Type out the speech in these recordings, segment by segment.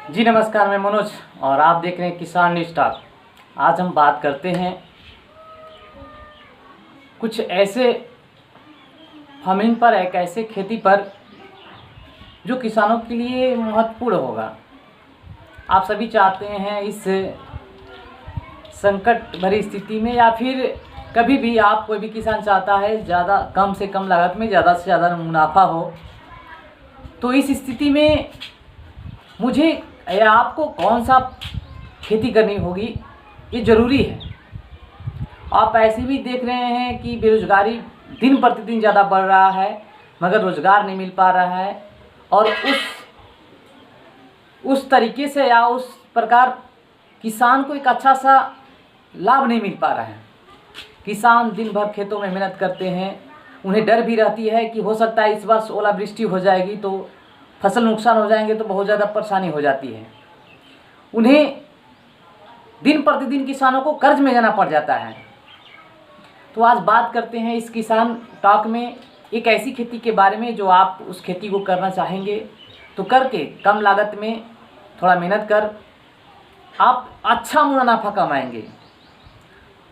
जी नमस्कार, मैं मनोज और आप देख रहे हैं किसान न्यूज़ टॉक। आज हम बात करते हैं कुछ ऐसे फार्मिंग पर, एक ऐसे खेती पर जो किसानों के लिए महत्वपूर्ण होगा। आप सभी चाहते हैं इस संकट भरी स्थिति में या फिर कभी भी आप कोई भी किसान चाहता है ज़्यादा कम से कम लागत में ज़्यादा से ज़्यादा मुनाफा हो। तो इस स्थिति में मुझे या आपको कौन सा खेती करनी होगी, ये ज़रूरी है। आप ऐसे भी देख रहे हैं कि बेरोज़गारी दिन प्रतिदिन ज़्यादा बढ़ रहा है, मगर रोज़गार नहीं मिल पा रहा है और उस तरीके से या उस प्रकार किसान को एक अच्छा सा लाभ नहीं मिल पा रहा है। किसान दिन भर खेतों में मेहनत करते हैं, उन्हें डर भी रहती है कि हो सकता है इस वर्ष ओलावृष्टि हो जाएगी तो फसल नुकसान हो जाएंगे, तो बहुत ज़्यादा परेशानी हो जाती है। उन्हें दिन प्रतिदिन किसानों को कर्ज में जाना पड़ जाता है। तो आज बात करते हैं इस किसान टॉक में एक ऐसी खेती के बारे में जो आप उस खेती को करना चाहेंगे तो करके कम लागत में थोड़ा मेहनत कर आप अच्छा मुनाफा कमाएंगे।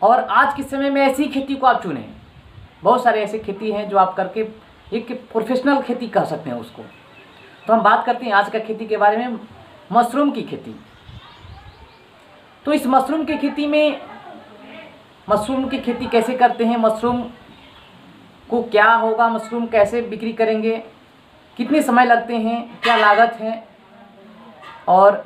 और आज के समय में ऐसी खेती को आप चुनें। बहुत सारे ऐसे खेती हैं जो आप करके एक प्रोफेशनल खेती कर सकते हैं उसको। तो हम बात करते हैं आज का खेती के बारे में, मशरूम की खेती। तो इस मशरूम की खेती में मशरूम की खेती कैसे करते हैं, मशरूम को क्या होगा, मशरूम कैसे बिक्री करेंगे, कितने समय लगते हैं, क्या लागत है। और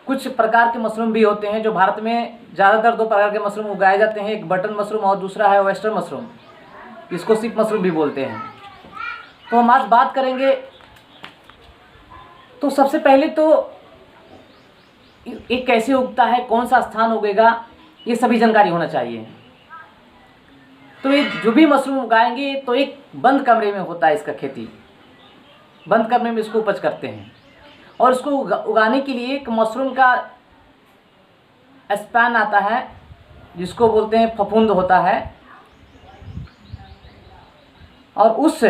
कुछ प्रकार के मशरूम भी होते हैं जो भारत में ज़्यादातर दो प्रकार के मशरूम उगाए जाते हैं, एक बटन मशरूम और दूसरा है वेस्टर्न मशरूम, इसको सिप मशरूम भी बोलते हैं। तो हम आज बात करेंगे। तो सबसे पहले तो एक कैसे उगता है, कौन सा स्थान उगेगा, ये सभी जानकारी होना चाहिए। तो ये जो भी मशरूम उगाएंगे तो एक बंद कमरे में होता है इसका खेती, बंद कमरे में इसको उपज करते हैं। और इसको उगाने के लिए एक मशरूम का स्पैन आता है जिसको बोलते हैं फफूंद होता है, और उस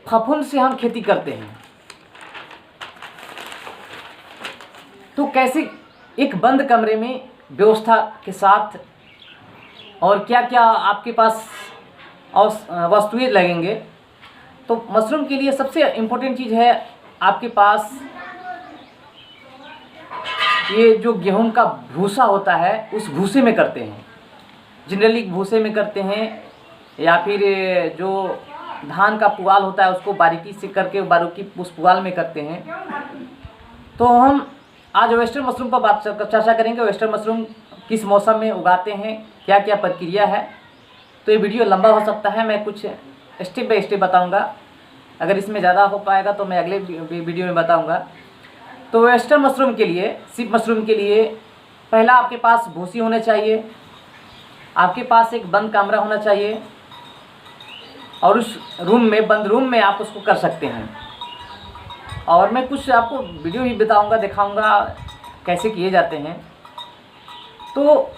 फफूंद से हम खेती करते हैं। तो कैसे एक बंद कमरे में व्यवस्था के साथ और क्या क्या आपके पास वस्तुएं लगेंगे। तो मशरूम के लिए सबसे इम्पोर्टेंट चीज़ है आपके पास ये जो गेहूं का भूसा होता है, उस भूसे में करते हैं। जनरली भूसे में करते हैं या फिर जो धान का पुआल होता है उसको बारीकी से करके बारीकी उस पुआल में करते हैं। तो हम आज वेस्टर्न मशरूम पर चर्चा करेंगे। वेस्टर्न मशरूम किस मौसम में उगाते हैं, क्या क्या प्रक्रिया है। तो ये वीडियो लंबा हो सकता है, मैं कुछ स्टेप बाय स्टेप बताऊंगा। अगर इसमें ज़्यादा हो पाएगा तो मैं अगले वीडियो में बताऊंगा। तो वेस्टर्न मशरूम के लिए, सिप मशरूम के लिए पहला आपके पास भूसी होना चाहिए, आपके पास एक बंद कमरा होना चाहिए और उस रूम में, बंद रूम में आप उसको कर सकते हैं। और मैं कुछ आपको वीडियो भी बताऊंगा, दिखाऊंगा कैसे किए जाते हैं। तो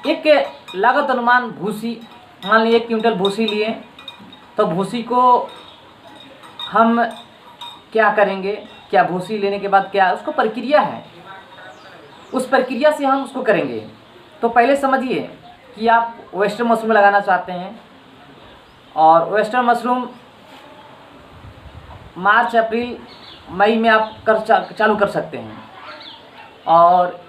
एक लागत अनुमान भूसी, मान लीजिए 1 क्विंटल भूसी लिए, तो भूसी को हम क्या करेंगे, क्या भूसी लेने के बाद क्या उसको प्रक्रिया है, उस प्रक्रिया से हम उसको करेंगे। तो पहले समझिए कि आप वेस्टर्न मशरूम लगाना चाहते हैं और वेस्टर्न मशरूम मार्च अप्रैल मई में आप चालू कर सकते हैं। और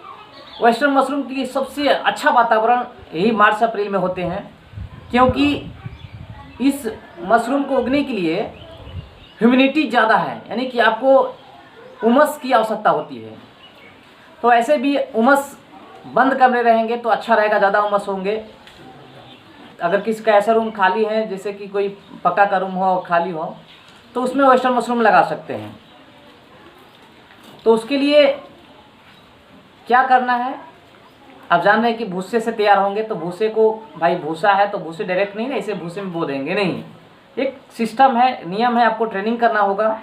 वेस्टर्न मशरूम की सबसे अच्छा वातावरण यही मार्च अप्रैल में होते हैं, क्योंकि इस मशरूम को उगने के लिए ह्यूमिडिटी ज़्यादा है, यानी कि आपको उमस की आवश्यकता होती है। तो ऐसे भी उमस बंद कमरे रहेंगे तो अच्छा रहेगा, ज़्यादा उमस होंगे। अगर किसी का ऐसा रूम खाली है, जैसे कि कोई पक्का का रूम हो और खाली हो, तो उसमें वेस्टर्न मशरूम लगा सकते हैं। तो उसके लिए क्या करना है, आप जान रहे हैं कि भूसे से तैयार होंगे। तो भूसे को, भाई भूसा है तो भूसे डायरेक्ट नहीं ना, इसे भूसे में बो देंगे नहीं, एक सिस्टम है, नियम है, आपको ट्रेनिंग करना होगा।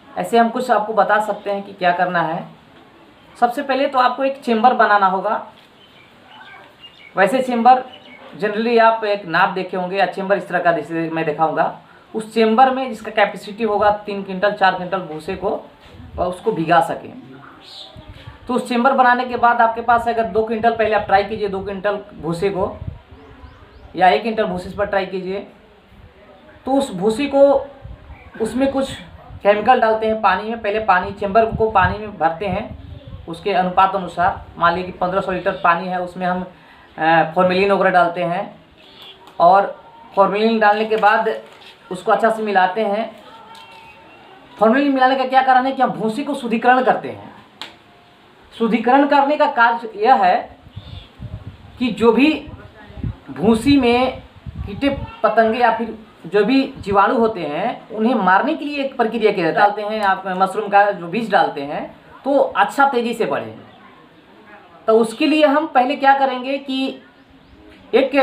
ऐसे हम कुछ आपको बता सकते हैं कि क्या करना है। सबसे पहले तो आपको एक चेम्बर बनाना होगा। वैसे चेम्बर जनरली आप एक नाप देखे होंगे या चेम्बर इस तरह का जैसे मैं दिखाऊंगा। उस चेम्बर में जिसका कैपेसिटी होगा 3 क्विंटल 4 क्विंटल भूसे को और उसको भिगा सकें। तो उस चेम्बर बनाने के बाद आपके पास अगर 2 क्विंटल, पहले आप ट्राई कीजिए 2 क्विंटल भूसे को या 1 क्विंटल भूसे पर ट्राई कीजिए। तो उस भूसी को, उसमें कुछ केमिकल डालते हैं पानी में। पहले पानी, चेम्बर को पानी में भरते हैं उसके अनुपात अनुसार। मान लीजिए कि 1500 लीटर पानी है, उसमें हम फॉर्मेलिन वगैरह डालते हैं और फॉर्मेलिन डालने के बाद उसको अच्छा से मिलाते हैं। फॉर्मेलिन मिलाने का क्या कारण है कि हम भूसी को शुद्धिकरण करते हैं। शुद्धिकरण करने का कार्य यह है कि जो भी भूसी में कीटे पतंगे या फिर जो भी जीवाणु होते हैं उन्हें मारने के लिए एक प्रक्रिया की डालते हैं। आप मशरूम का जो बीज डालते हैं तो अच्छा तेज़ी से बढ़े। तो उसके लिए हम पहले क्या करेंगे कि एक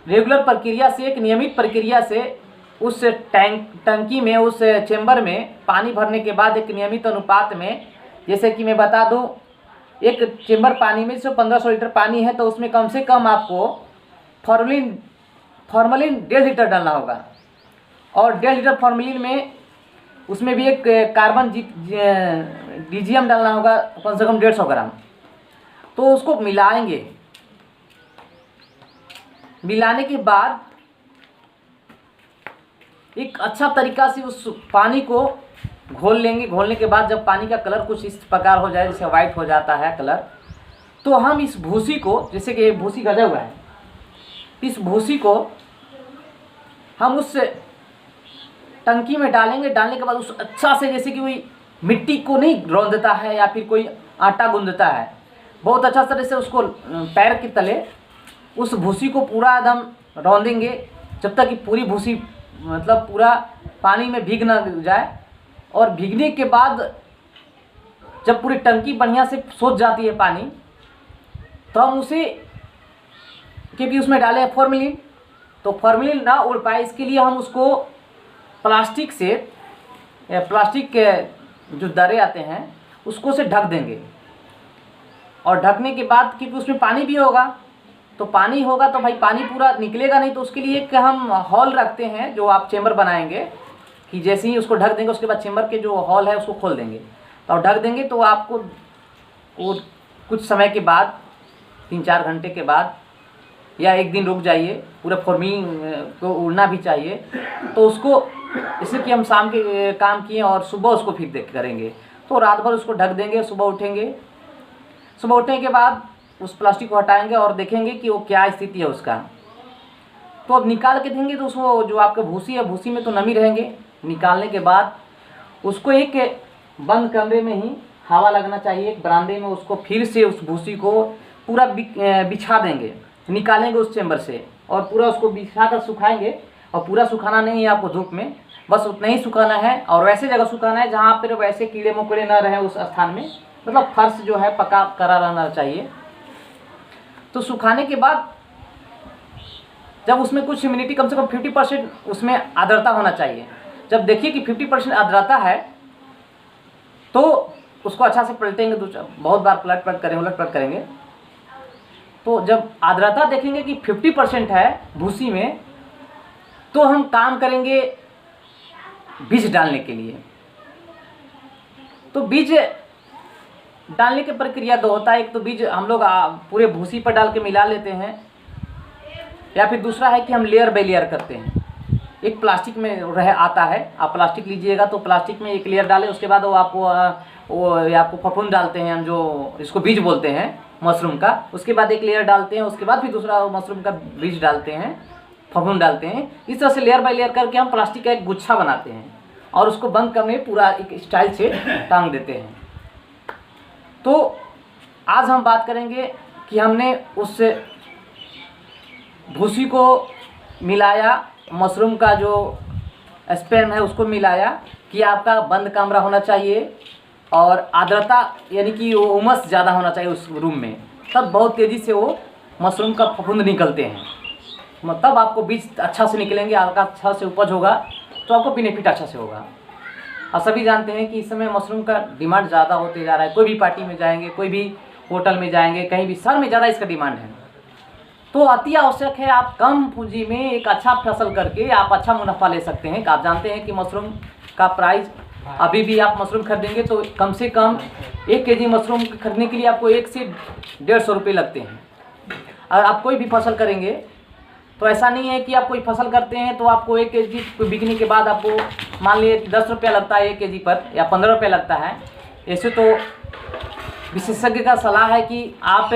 रेगुलर प्रक्रिया से, एक नियमित प्रक्रिया से उस टंकी में, उस चेम्बर में पानी भरने के बाद एक नियमित अनुपात में, जैसे कि मैं बता दूं, एक चेम्बर पानी में जो 1500 लीटर पानी है तो उसमें कम से कम आपको फॉर्मेलिन 1.5 लीटर डालना होगा। और 1.5 लीटर फॉर्मेलिन में उसमें भी एक कार्बन डीजीएम डालना होगा कम से कम 150 ग्राम। तो उसको मिलाएंगे। मिलाने के बाद एक अच्छा तरीका से उस पानी को घोल लेंगे। घोलने के बाद जब पानी का कलर कुछ इस प्रकार हो जाए, जैसे वाइट हो जाता है कलर, तो हम इस भूसी को, जैसे कि भूसी गजा हुआ है, इस भूसी को हम उस टंकी में डालेंगे। डालने के बाद उस अच्छा से, जैसे कि कोई मिट्टी को नहीं रौंदता है या फिर कोई आटा गूंदता है, बहुत अच्छा तरह से उसको पैर के तले उस भूसी को पूरा एकदम रौंदेंगे जब तक कि पूरी भूसी, मतलब पूरा पानी में भीग ना जाए। और भीगने के बाद जब पूरी टंकी बढ़िया से सोख जाती है पानी, तो हम उसे, क्योंकि उसमें डाले हैं फॉर्मेलिन, तो फॉर्मेलिन ना उड़ पाए इसके लिए हम उसको प्लास्टिक से, प्लास्टिक के जो दरे आते हैं उसको से ढक देंगे। और ढकने के बाद, क्योंकि उसमें पानी भी होगा, तो पानी होगा तो भाई पानी पूरा निकलेगा नहीं, तो उसके लिए एक हम हॉल रखते हैं जो आप चेम्बर बनाएंगे कि जैसे ही उसको ढक देंगे उसके बाद चेम्बर के जो हॉल है उसको खोल देंगे। तो ढक देंगे तो आपको वो कुछ समय के बाद, 3-4 घंटे के बाद या 1 दिन रुक जाइए, पूरा फॉर्मेलिन को उड़ना भी चाहिए। तो उसको, इसलिए कि हम शाम के काम किए और सुबह उसको फिर देख करेंगे, तो रात भर उसको ढक देंगे। सुबह उठेंगे, सुबह उठने के बाद उस प्लास्टिक को हटाएंगे और देखेंगे कि वो क्या स्थिति है उसका। तो अब निकाल के देंगे तो उसको, जो आपका भूसी है, भूसी में तो नमी रहेंगे। निकालने के बाद उसको एक बंद कमरे में ही हवा लगना चाहिए, एक बरामदे में, उसको फिर से उस भूसी को पूरा बिछा देंगे। निकालेंगे उस चेम्बर से और पूरा उसको बिछा कर सुखाएंगे। और पूरा सुखाना नहीं है आपको धूप में, बस उतना ही सुखाना है। और वैसे जगह सुखाना है जहाँ पर वैसे कीड़े मकोड़े ना रहें उस स्थान में, मतलब फर्श जो है पका करा रहना चाहिए। तो सुखाने के बाद जब उसमें कुछ ह्यूमिडिटी, कम से कम 50% उसमें आर्द्रता होना चाहिए। जब देखिए कि 50% आर्द्रता है तो उसको अच्छा से पलटेंगे, बहुत बार उलट पलट करेंगे। तो जब आर्द्रता देखेंगे कि 50% है भूसी में, तो हम काम करेंगे बीज डालने के लिए। तो बीज डालने की प्रक्रिया 2 होता है। एक तो बीज हम लोग पूरे भूसी पर डाल के मिला लेते हैं, या फिर दूसरा है कि हम लेयर बाय लेयर करते हैं। एक प्लास्टिक में आता है, आप प्लास्टिक लीजिएगा तो प्लास्टिक में एक लेयर डालें, उसके बाद वो आपको फफूंद डालते हैं, हम जो इसको बीज बोलते हैं मशरूम का। उसके बाद एक लेयर डालते हैं, उसके बाद फिर दूसरा मशरूम का बीज डालते हैं, फफूंद डालते हैं। इस तरह से लेयर बाय लेयर करके हम प्लास्टिक का एक गुच्छा बनाते हैं और उसको बंद करने पूरा एक स्टाइल से टांग देते हैं। तो आज हम बात करेंगे कि हमने उस भूसी को मिलाया, मशरूम का जो स्पेम है उसको मिलाया, कि आपका बंद कमरा होना चाहिए और आर्द्रता, यानी कि वो उमस ज़्यादा होना चाहिए उस रूम में, तब बहुत तेज़ी से वो मशरूम का फफूंद निकलते हैं। तब आपको बीज अच्छा से निकलेंगे, आपका अच्छा से उपज होगा, तो आपको बेनिफिट अच्छा से होगा। और सभी जानते हैं कि इस समय मशरूम का डिमांड ज़्यादा होते जा रहा है। कोई भी पार्टी में जाएंगे, कोई भी होटल में जाएंगे, कहीं भी शहर में ज़्यादा इसका डिमांड है। तो अति आवश्यक है आप कम पूंजी में एक अच्छा फसल करके आप अच्छा मुनाफा ले सकते हैं। आप जानते हैं कि मशरूम का प्राइस अभी भी आप मशरूम खरीदेंगे तो कम से कम 1 केजी मशरूम खरीदने के लिए आपको 1 से 150 रुपये लगते हैं। अगर आप कोई भी फसल करेंगे तो ऐसा नहीं है कि आप कोई फसल करते हैं तो आपको 1 केजी बिकने के बाद आपको मान लीजिए 10 रुपया लगता है 1 केजी पर या 15 रुपया लगता है। ऐसे तो विशेषज्ञ का सलाह है कि आप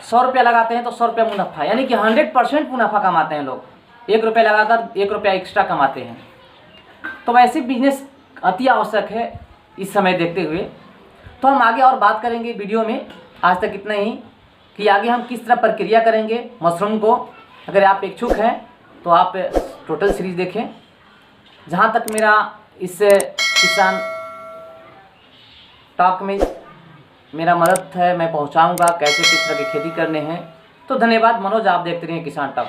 100 रुपया लगाते हैं तो 100 रुपया मुनाफा, यानी कि 100% मुनाफा कमाते हैं लोग। 1 रुपया लगाकर 1 रुपया एक्स्ट्रा कमाते हैं। तो वैसे बिजनेस अति आवश्यक है इस समय देखते हुए। तो हम आगे और बात करेंगे वीडियो में। आज तक इतना ही कि आगे हम किस तरह प्रक्रिया करेंगे मशरूम को। अगर आप इच्छुक हैं तो आप टोटल सीरीज़ देखें। जहाँ तक मेरा इस किसान टॉक में मेरा मदद है, मैं पहुँचाऊँगा कैसे किस तरह की खेती करने हैं। तो धन्यवाद। मनोज, आप देखते रहिए किसान टॉक।